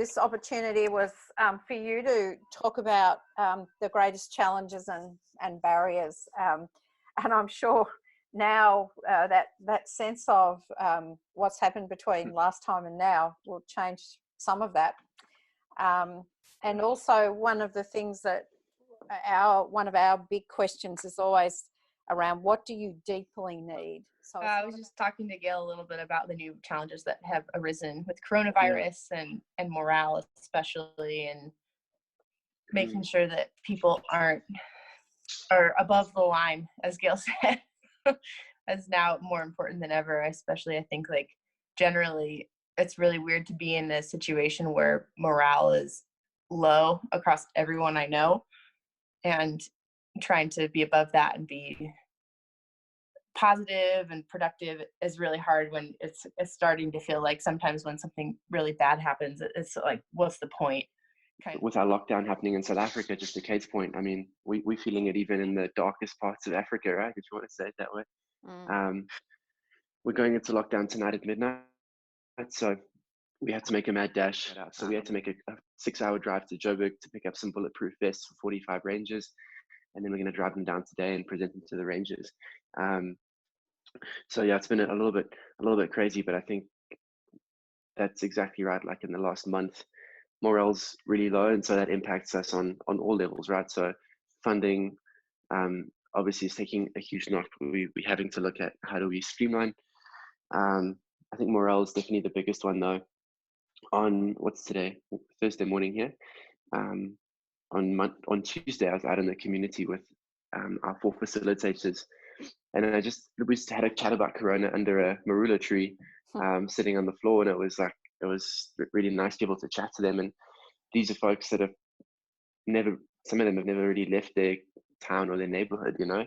this opportunity was for you to talk about the greatest challenges and barriers. And I'm sure now that sense of what's happened between last time and now will change some of that. And also one of the things that one of our big questions is always around, what do you deeply need? So I was just talking to Gayle a little bit about the new challenges that have arisen with coronavirus and morale, especially, and making sure that people are above the line, as Gayle said, is now more important than ever. Especially, I think, like, generally, it's really weird to be in a situation where morale is low across everyone I know, and trying to be above that and be positive and productive is really hard when it's starting to feel like sometimes when something really bad happens, it's like, what's the point? With our lockdown happening in South Africa, just to Kate's point, I mean, we're feeling it even in the darkest parts of Africa, right? If you want to say it that way. We're going into lockdown tonight at midnight, so we had to make a mad dash. So we had to make a 6-hour drive to Joburg to pick up some bulletproof vests for 45 rangers, and then we're going to drive them down today and present them to the rangers. So yeah, it's been a little bit crazy, but I think that's exactly right. Like in the last month, morale's really low, and so that impacts us on all levels, right? So funding obviously is taking a huge knock. We're having to look at how do we streamline. I think morale is definitely the biggest one, though. On what's today? Thursday morning here. On Tuesday, I was out in the community with our 4 facilitators, and we just had a chat about Corona under a marula tree, sitting on the floor, and it was really nice to be able to chat to them. And these are folks that some of them have never really left their town or their neighborhood, you know,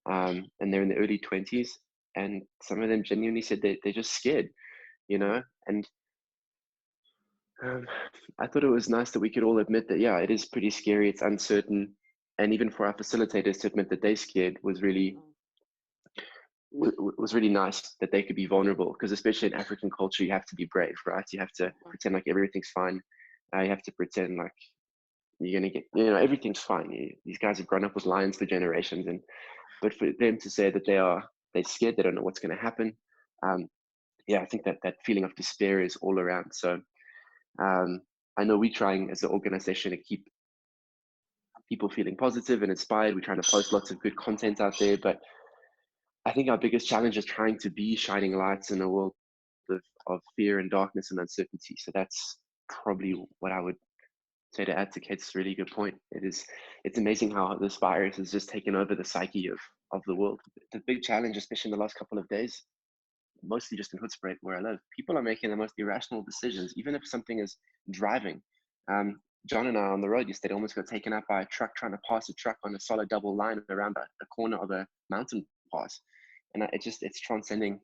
and they're in the early 20s, and some of them genuinely said they're just scared, you know. And I thought it was nice that we could all admit that, yeah, it is pretty scary, it's uncertain, and even for our facilitators to admit that they're scared was really nice, that they could be vulnerable, because especially in African culture, you have to be brave, right? You have to pretend like everything's fine. You have to pretend like you're gonna get, you know, everything's fine. These guys have grown up with lions for generations, but for them to say that they're scared, they don't know what's going to happen. Yeah, I think that feeling of despair is all around. So I know we're trying as an organization to keep people feeling positive and inspired. We're trying to post lots of good content out there, but I think our biggest challenge is trying to be shining lights in a world of fear and darkness and uncertainty. So that's probably what I would say to add to Kate's really good point. It's amazing how this virus has just taken over the psyche of the world. The big challenge, especially in the last couple of days, mostly just in Hoedspruit where I live, people are making the most irrational decisions, even if something is driving. John and I on the road yesterday almost got taken out by a truck trying to pass a truck on a solid double line around a corner of a mountain pass. And it's transcending.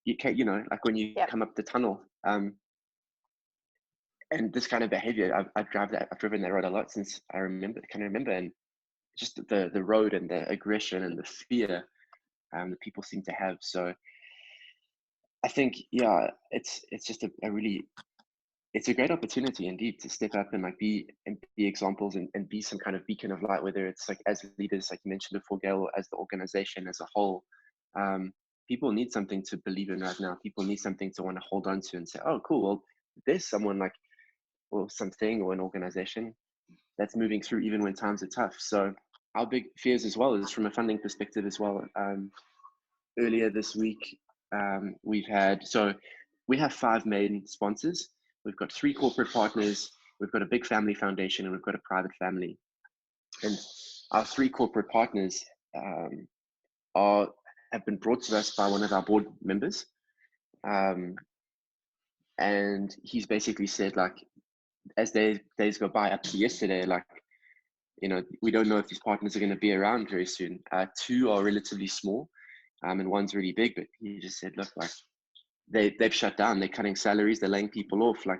You know, like when you come up the tunnel, and this kind of behavior, I've driven that road a lot since I can remember, and just the road and the aggression and the fear that people seem to have. So I think, yeah, it's just it's a great opportunity indeed to step up and like be examples and be some kind of beacon of light, whether it's like as leaders, like you mentioned before, Gayle, or as the organization as a whole. People need something to believe in right now. People need something to want to hold on to and say, oh, cool, well, there's someone like, or something, or an organization that's moving through even when times are tough. So our big fears as well is from a funding perspective as well. Earlier this week, we have 5 main sponsors. We've got 3 corporate partners, we've got a big family foundation, and we've got a private family. And our 3 corporate partners have been brought to us by one of our board members. And he's basically said, like, as days go by up to yesterday, like, you know, we don't know if these partners are going to be around very soon. 2 are relatively small, and 1's really big, but he just said, look, like, they've shut down, they're cutting salaries, they're laying people off. Like,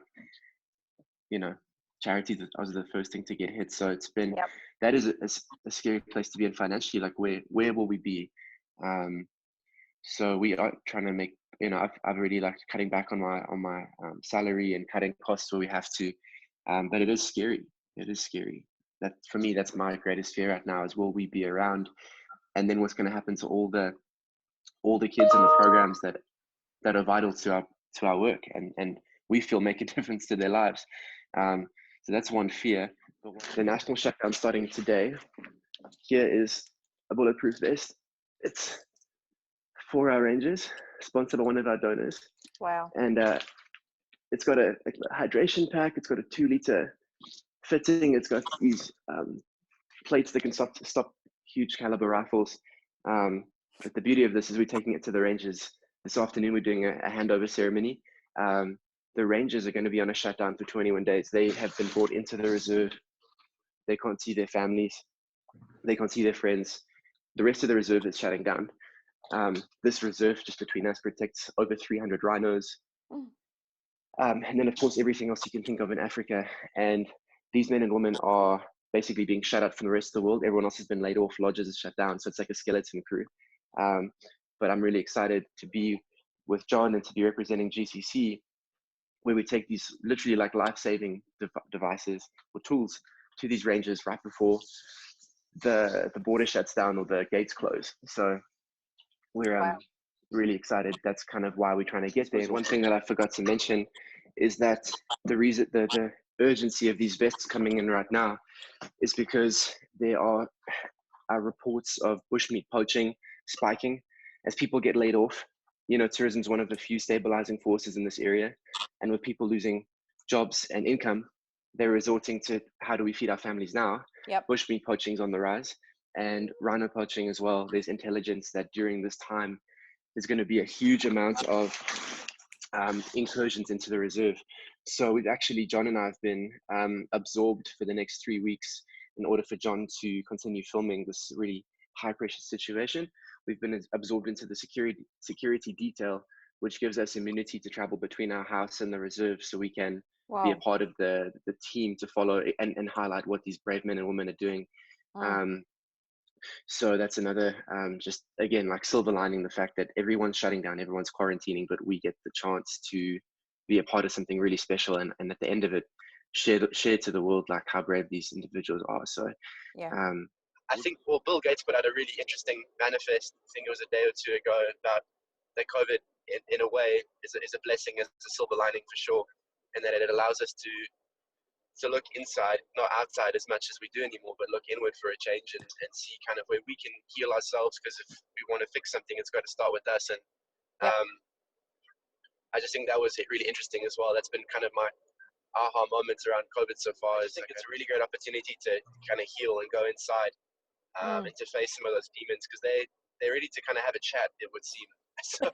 you know, charity was the first thing to get hit. So it's been, that is a scary place to be in financially. Like, where will we be? So we are trying to make you know, I've already like cutting back on my salary and cutting costs where we have to, but it is scary. It is scary. That for me, that's my greatest fear right now is will we be around, and then what's going to happen to all the kids in the programs that are vital to our work and we feel make a difference to their lives. So that's one fear. The national shutdown starting today. Here is a bulletproof vest. It's for our rangers, sponsored by one of our donors. Wow. And it's got a hydration pack. It's got a 2-liter fitting. It's got these plates that can stop huge caliber rifles. But the beauty of this is we're taking it to the rangers this afternoon. We're doing a handover ceremony. The rangers are going to be on a shutdown for 21 days. They have been brought into the reserve. They can't see their families. They can't see their friends. The rest of the reserve is shutting down. This reserve, just between us, protects over 300 rhinos. And then, of course, everything else you can think of in Africa. And these men and women are basically being shut out from the rest of the world. Everyone else has been laid off. Lodges is shut down. So it's like a skeleton crew. But I'm really excited to be with John and to be representing GCC, where we take these literally like life-saving devices or tools to these rangers right before the border shuts down or the gates close. So we're really excited. That's kind of why we're trying to get there. And one thing that I forgot to mention is that the reason the urgency of these vests coming in right now is because there are reports of bushmeat poaching spiking as people get laid off. You know, tourism is one of the few stabilizing forces in this area. And with people losing jobs and income, they're resorting to how do we feed our families now? Yep. Bushmeat poaching is on the rise and rhino poaching as well. There's intelligence that during this time, there's going to be a huge amount of incursions into the reserve. So we've actually, John and I have been absorbed for the next 3 weeks in order for John to continue filming this really high pressure situation. We've been absorbed into the security detail, which gives us immunity to travel between our house and the reserve so we can be a part of the team to follow and highlight what these brave men and women are doing. So that's another, just again, like silver lining the fact that everyone's shutting down, everyone's quarantining, but we get the chance to be a part of something really special. And at the end of it, share to the world, like how brave these individuals are. So, yeah. I think, well, Bill Gates put out a really interesting manifest, I think it was a day or two ago, about that COVID in a way is a blessing, is a silver lining for sure. And that it allows us to look inside, not outside as much as we do anymore, but look inward for a change and see kind of where we can heal ourselves. Because if we want to fix something, it's got to start with us. And I just think that was really interesting as well. That's been kind of my aha moments around COVID so far. I think it's a really great opportunity to kind of heal and go inside and to face some of those demons, because they're ready to kind of have a chat, it would seem. So.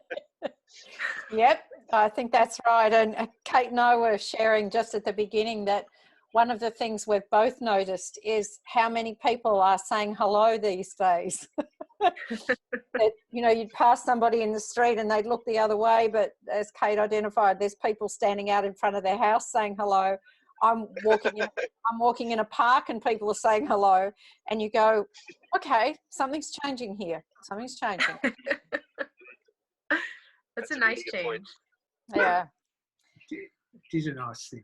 Yep, I think that's right. And Kate and I were sharing just at the beginning that one of the things we've both noticed is how many people are saying hello these days. That, you know, you'd pass somebody in the street and they'd look the other way, but as Kate identified, there's people standing out in front of their house saying hello. I'm walking in a park and people are saying hello, and you go, okay, something's changing here. Something's changing. That's a nice change. Yeah. It is a nice thing.